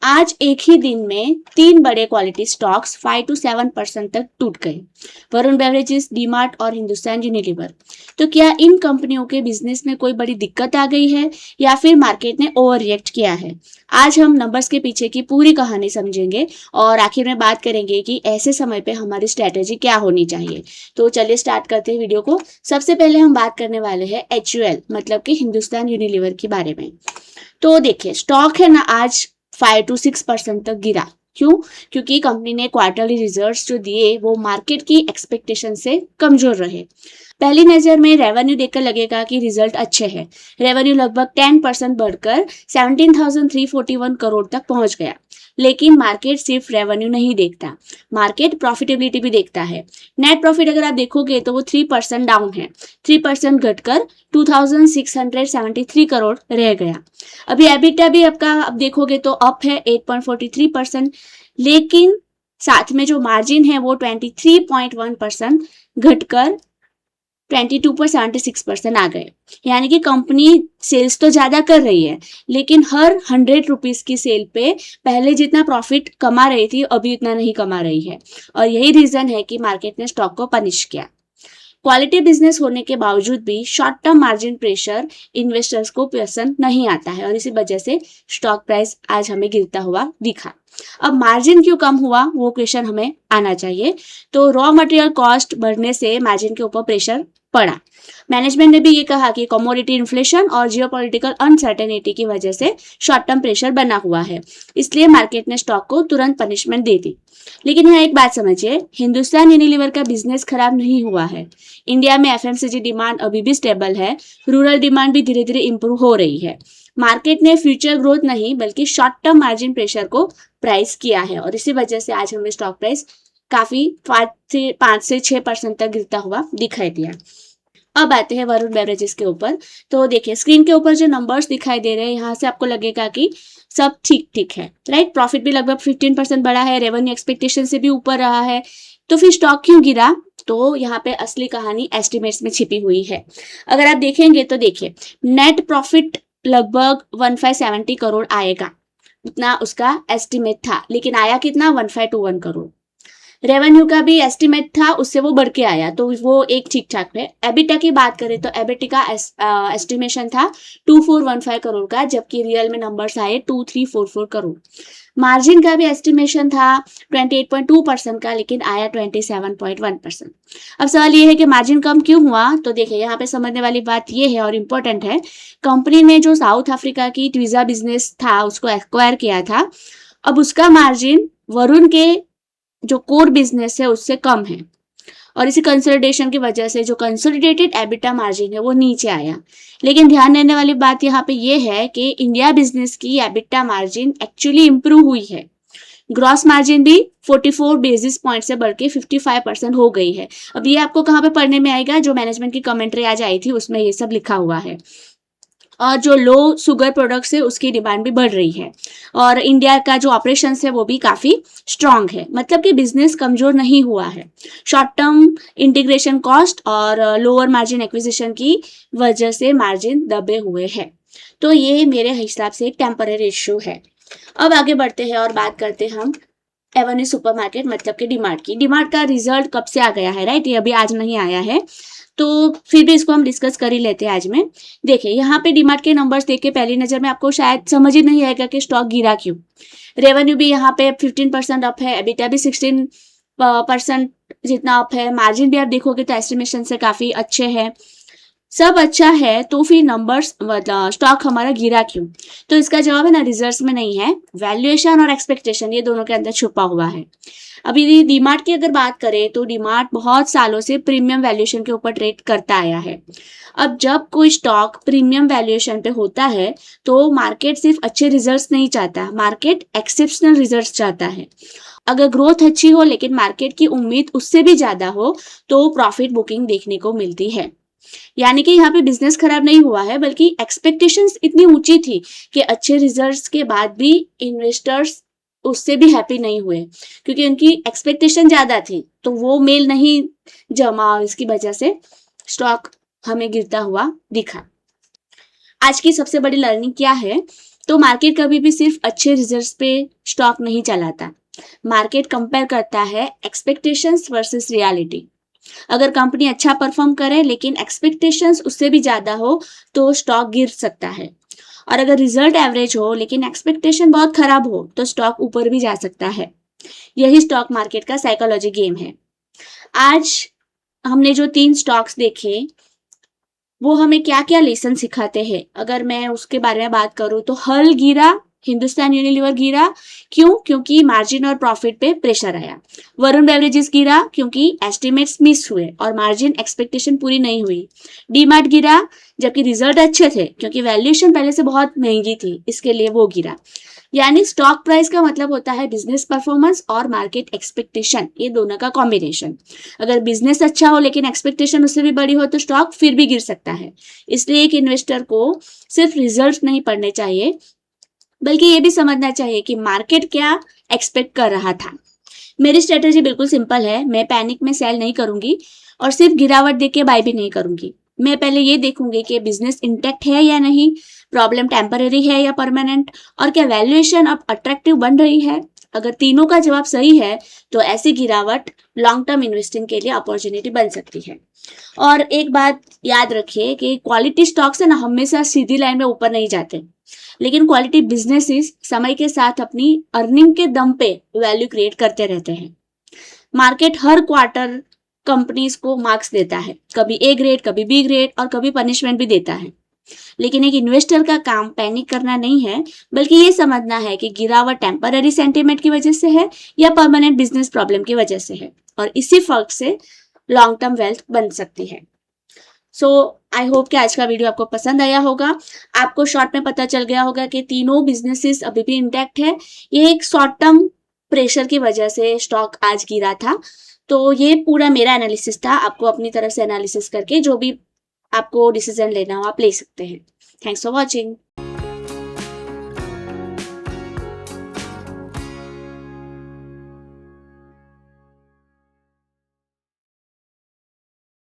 आज एक ही दिन में 3 बड़े क्वालिटी स्टॉक्स 5 to 7% तक टूट गए, वरुण बेवरेजेस, डीमार्ट और हिंदुस्तान यूनिलीवर। तो क्या इन कंपनियों के बिजनेस में कोई बड़ी दिक्कत आ गई है या फिर मार्केट ने ओवर रिएक्ट किया है? आज हम नंबर्स के पीछे की पूरी कहानी समझेंगे और आखिर में बात करेंगे कि ऐसे समय पे हमारी स्ट्रेटेजी क्या होनी चाहिए। तो चलिए स्टार्ट करते हैं वीडियो को। सबसे पहले हम बात करने वाले हैं HUL मतलब कि हिंदुस्तान यूनिलीवर के बारे में। तो देखिए स्टॉक है ना आज 5 to 6% तक गिरा। क्यों? क्योंकि कंपनी ने क्वार्टरली रिजल्ट्स जो दिए वो मार्केट की एक्सपेक्टेशन से कमजोर रहे। पहली नजर में रेवेन्यू देखकर लगेगा कि रिजल्ट अच्छे हैं। रेवेन्यू लगभग 10% बढ़कर 17,341 करोड़ तक पहुंच गया। लेकिन मार्केट सिर्फ रेवेन्यू नहीं देखता, मार्केट प्रॉफिटेबिलिटी भी देखता है। नेट प्रॉफिट अगर आप देखोगे तो वो 3% डाउन है, 3% घटकर 2,673 करोड़ रह गया। अभी एबिटा भी आपका अब देखोगे तो अप है 8.43%, लेकिन साथ में जो मार्जिन है वो 23.1% घटकर 22.76% आ गए। यानी कि कंपनी सेल्स तो ज्यादा कर रही है, लेकिन हर 100 रुपीज की सेल पे पहले जितना प्रॉफिट कमा रही थी अभी उतना नहीं कमा रही है। और यही रीजन है कि मार्केट ने स्टॉक को पनिश किया। क्वालिटी बिजनेस होने के बावजूद भी short term margin pressure investors को पसंद नहीं आता है और इसी वजह से स्टॉक प्राइस आज हमें गिरता हुआ दिखा। अब मार्जिन क्यों कम हुआ वो क्वेश्चन हमें आना चाहिए। तो रॉ मटेरियल कॉस्ट बढ़ने से मार्जिन के ऊपर प्रेशर पड़ा। मैनेजमेंट ने भी ये कहा कि कमोडिटी इन्फ्लेशन और जियोपॉलिटिकल अनसर्टेनिटी की वजह से शॉर्ट टर्म प्रेशर बना हुआ है, इसलिए मार्केट ने स्टॉक को तुरंत पनिशमेंट दे दी। लेकिन यहाँ एक बात समझिए, हिंदुस्तान यूनिलीवर का बिजनेस खराब नहीं हुआ है। इंडिया में FMCG डिमांड अभी भी स्टेबल है, रूरल डिमांड भी धीरे धीरे इंप्रूव हो रही है। मार्केट ने फ्यूचर ग्रोथ नहीं बल्कि शॉर्ट टर्म मार्जिन प्रेशर को प्राइस किया है और इसी वजह से आज हमें स्टॉक प्राइस काफी 5 से 6% तक गिरता हुआ दिखाई दिया। अब आते हैं वरुण बेवरेजेस के ऊपर। तो देखिए स्क्रीन के ऊपर जो नंबर्स दिखाई दे रहे हैं यहाँ से आपको लगेगा कि सब ठीक ठीक है, राइट। प्रॉफिट भी लगभग 15% बढ़ा है, रेवेन्यू एक्सपेक्टेशन से भी ऊपर रहा है। तो फिर स्टॉक क्यों गिरा? तो यहाँ पे असली कहानी एस्टिमेट्स में छिपी हुई है। अगर आप देखेंगे तो देखिए नेट प्रॉफिट लगभग 1570 करोड़ आएगा, उतना उसका एस्टिमेट था, लेकिन आया कितना? 1521 करोड़। रेवेन्यू का भी एस्टिमेट था, उससे वो बढ़ के आया, तो वो एक ठीक ठाक है। एबिटा की बात करें तो एबिटा का एस्टिमेशन था 2415 करोड़ का, जबकि रियल में नंबर्स आए 2344 करोड़। मार्जिन का भी एस्टिमेशन था 28.2% का, लेकिन आया 27.1%। अब सवाल ये है कि मार्जिन कम क्यों हुआ? तो देखिए यहाँ पे समझने वाली बात ये है और इम्पोर्टेंट है, कंपनी ने जो साउथ अफ्रीका की ट्वीजा बिजनेस था उसको एक्वायर किया था, अब उसका मार्जिन वरुण के जो कोर बिजनेस है उससे कम है और इसी कंसोलिडेशन की वजह से जो कंसोलिडेटेड एबिटा मार्जिन है वो नीचे आया। लेकिन ध्यान देने वाली बात यहाँ पे ये है कि इंडिया बिजनेस की एबिटा मार्जिन एक्चुअली इंप्रूव हुई है। ग्रॉस मार्जिन भी 44 बेसिस पॉइंट से बढ़ के 55% हो गई है। अब ये आपको कहाँ पे पढ़ने में आएगा? जो मैनेजमेंट की कमेंट्री आज आई थी उसमें ये सब लिखा हुआ है। और जो लो शुगर प्रोडक्ट्स है उसकी डिमांड भी बढ़ रही है और इंडिया का जो ऑपरेशंस है वो भी काफी स्ट्रांग है, मतलब कि बिजनेस कमजोर नहीं हुआ है। शॉर्ट टर्म इंटीग्रेशन कॉस्ट और लोअर मार्जिन एक्विजिशन की वजह से मार्जिन दबे हुए हैं। तो ये मेरे हिसाब से एक टेम्पररी इश्यू है। अब आगे बढ़ते हैं और बात करते हैं हम एवेन्यू सुपरमार्केट मतलब कि डीमार्ट की। डीमार्ट का रिजल्ट कब से आ गया है, राइट? ये अभी आज नहीं आया है, तो फिर भी इसको हम डिस्कस कर ही लेते हैं आज में। देखिए यहाँ पे डीमार्ट के नंबर्स देख के पहली नजर में आपको शायद समझ ही नहीं आएगा कि स्टॉक गिरा क्यों। रेवेन्यू भी यहाँ पे 15% अप है, एबिटा भी 16% जितना अप है, मार्जिन भी आप देखोगे तो एस्टिमेशन से काफी अच्छे हैं, सब अच्छा है। तो फिर नंबर्स मतलब स्टॉक हमारा गिरा क्यों? तो इसका जवाब है ना रिजल्ट्स में नहीं है, वैल्यूएशन और एक्सपेक्टेशन ये दोनों के अंदर छुपा हुआ है। अभी डीमार्ट की अगर बात करें तो डीमार्ट बहुत सालों से प्रीमियम वैल्यूएशन के ऊपर ट्रेड करता आया है। अब जब कोई स्टॉक प्रीमियम वैल्यूएशन पे होता है तो मार्केट सिर्फ अच्छे रिजल्ट्स नहीं चाहता, मार्केट एक्सेप्शनल रिजल्ट्स चाहता है। अगर ग्रोथ अच्छी हो लेकिन मार्केट की उम्मीद उससे भी ज्यादा हो तो प्रॉफिट बुकिंग देखने को मिलती है। यानी कि यहाँ पे बिजनेस खराब नहीं हुआ है, बल्कि एक्सपेक्टेशंस इतनी ऊंची थी कि अच्छे रिजल्ट्स के बाद भी इन्वेस्टर्स उससे भी हैप्पी नहीं हुए, क्योंकि उनकी एक्सपेक्टेशन ज्यादा थी तो वो मेल नहीं जमा, इसकी वजह से स्टॉक हमें गिरता हुआ दिखा। आज की सबसे बड़ी लर्निंग क्या है? तो मार्केट कभी भी सिर्फ अच्छे रिजल्ट्स पे स्टॉक नहीं चलाता। मार्केट कंपेयर करता है एक्सपेक्टेशंस वर्सेस रियलिटी। अगर कंपनी अच्छा परफॉर्म करे लेकिन एक्सपेक्टेशंस उससे भी ज्यादा हो तो स्टॉक गिर सकता है, और अगर रिजल्ट एवरेज हो लेकिन एक्सपेक्टेशन बहुत खराब हो तो स्टॉक ऊपर भी जा सकता है। यही स्टॉक मार्केट का साइकोलॉजी गेम है। आज हमने जो 3 स्टॉक्स देखे वो हमें क्या क्या लेसन सिखाते हैं, अगर मैं उसके बारे में बात करूं तो हल गिरा, हिंदुस्तान यूनिलीवर गिरा। क्यों? क्योंकि मार्जिन और प्रॉफिट पे प्रेशर आया। वरुण बेवरेजेस गिरा क्योंकि एस्टिमेट्स मिस हुए और मार्जिन एक्सपेक्टेशन पूरी नहीं हुई। डीमार्ट गिरा जबकि रिजल्ट अच्छे थे क्योंकि वैल्यूएशन पहले से बहुत महंगी थी, इसके लिए वो गिरा। यानी स्टॉक प्राइस का मतलब होता है बिजनेस परफॉर्मेंस और मार्केट एक्सपेक्टेशन, ये दोनों का कॉम्बिनेशन। अगर बिजनेस अच्छा हो लेकिन एक्सपेक्टेशन उससे भी बड़ी हो तो स्टॉक फिर भी गिर सकता है। इसलिए एक इन्वेस्टर को सिर्फ रिजल्ट नहीं पढ़ने चाहिए बल्कि ये भी समझना चाहिए कि मार्केट क्या एक्सपेक्ट कर रहा था। मेरी स्ट्रेटेजी बिल्कुल सिंपल है, मैं पैनिक में सेल नहीं करूंगी और सिर्फ गिरावट देख के बाय भी नहीं करूंगी। मैं पहले ये देखूंगी कि बिजनेस इंटैक्ट है या नहीं, प्रॉब्लम टेम्पररी है या परमानेंट, और क्या वैल्यूएशन अब अट्रैक्टिव बन रही है। अगर तीनों का जवाब सही है तो ऐसी गिरावट लॉन्ग टर्म इन्वेस्टिंग के लिए अपॉर्चुनिटी बन सकती है। और एक बात याद रखिए कि क्वालिटी स्टॉक्स है ना हमेशा सीधी लाइन में ऊपर नहीं जाते, लेकिन क्वालिटी बिजनेसेस समय के साथ अपनी अर्निंग के दम पे वैल्यू क्रिएट करते रहते हैं। मार्केट हर क्वार्टर कंपनीज को मार्क्स देता है, कभी ए ग्रेड, कभी बी ग्रेड और कभी पनिशमेंट भी देता है। लेकिन एक इन्वेस्टर का काम पैनिक करना नहीं है बल्कि ये समझना है कि गिरावट टेम्पररी सेंटीमेंट की वजह से है या परमानेंट बिजनेस प्रॉब्लम की वजह से है, और इसी फर्क से लॉन्ग टर्म वेल्थ बन सकती है। सो आई होप कि आज का वीडियो आपको पसंद आया होगा। आपको शॉर्ट में पता चल गया होगा कि तीनों बिजनेसेस अभी भी इंटैक्ट है। ये एक शॉर्ट टर्म प्रेशर की वजह से स्टॉक आज गिरा था। तो ये पूरा मेरा एनालिसिस था, आपको अपनी तरफ से एनालिसिस करके जो भी आपको डिसीजन लेना हो आप ले सकते हैं। Thanks for watching.